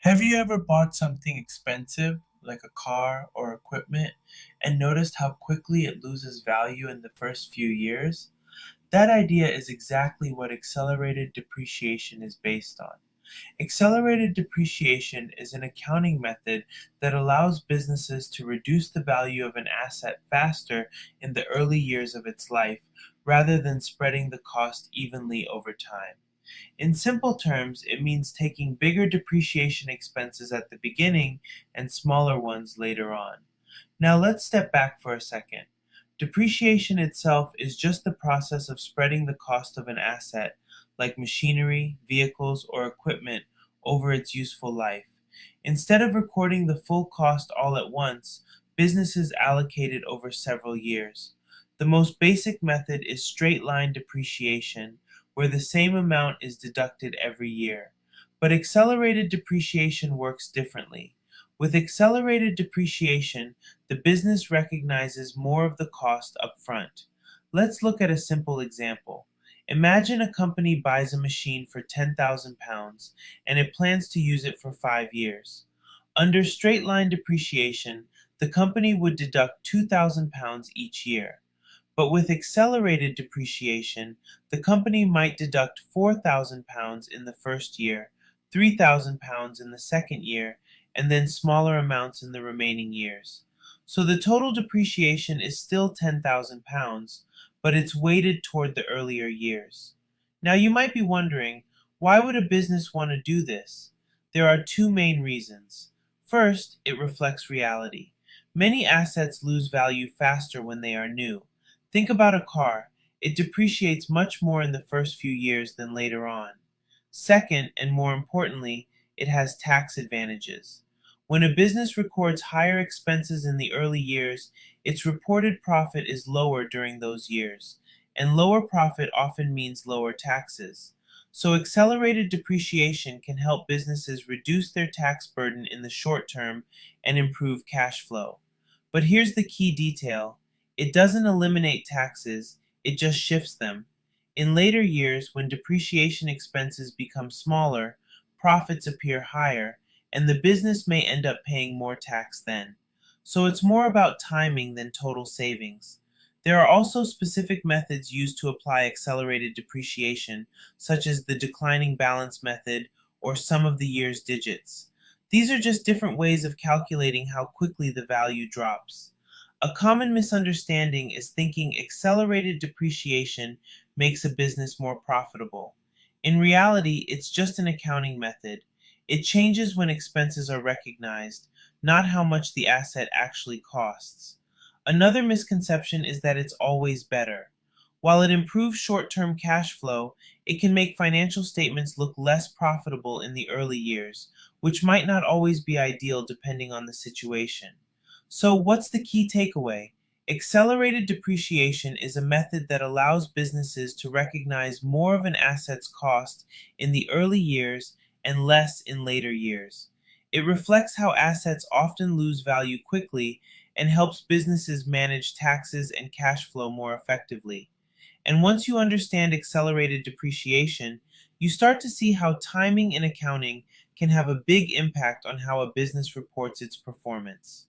Have you ever bought something expensive, like a car or equipment, and noticed how quickly it loses value in the first few years? That idea is exactly what accelerated depreciation is based on. Accelerated depreciation is an accounting method that allows businesses to reduce the value of an asset faster in the early years of its life, rather than spreading the cost evenly over time. In simple terms, it means taking bigger depreciation expenses at the beginning and smaller ones later on. Now let's step back for a second. Depreciation itself is just the process of spreading the cost of an asset, like machinery, vehicles, or equipment, over its useful life. Instead of recording the full cost all at once, businesses allocate it over several years. The most basic method is straight line depreciation, where the same amount is deducted every year. But accelerated depreciation works differently. With accelerated depreciation, the business recognizes more of the cost up front. Let's look at a simple example. Imagine a company buys a machine for £10,000 and it plans to use it for 5 years. Under straight line depreciation, the company would deduct £2,000 each year. But with accelerated depreciation, the company might deduct £4,000 in the first year, £3,000 in the second year, and then smaller amounts in the remaining years. So the total depreciation is still £10,000, but it's weighted toward the earlier years. Now you might be wondering, why would a business want to do this? There are two main reasons. First, it reflects reality. Many assets lose value faster when they are new. Think about a car. It depreciates much more in the first few years than later on. Second, and more importantly, it has tax advantages. When a business records higher expenses in the early years, its reported profit is lower during those years, and lower profit often means lower taxes. So, accelerated depreciation can help businesses reduce their tax burden in the short term and improve cash flow. But here's the key detail: it doesn't eliminate taxes, it just shifts them. In later years, when depreciation expenses become smaller, profits appear higher, and the business may end up paying more tax then. So it's more about timing than total savings. There are also specific methods used to apply accelerated depreciation, such as the declining balance method or sum of the year's digits. These are just different ways of calculating how quickly the value drops. A common misunderstanding is thinking accelerated depreciation makes a business more profitable. In reality, it's just an accounting method. It changes when expenses are recognized, not how much the asset actually costs. Another misconception is that it's always better. While it improves short term cash flow, it can make financial statements look less profitable in the early years, which might not always be ideal depending on the situation. So, what's the key takeaway? Accelerated depreciation is a method that allows businesses to recognize more of an asset's cost in the early years and less in later years. It reflects how assets often lose value quickly and helps businesses manage taxes and cash flow more effectively. And once you understand accelerated depreciation, you start to see how timing and accounting can have a big impact on how a business reports its performance.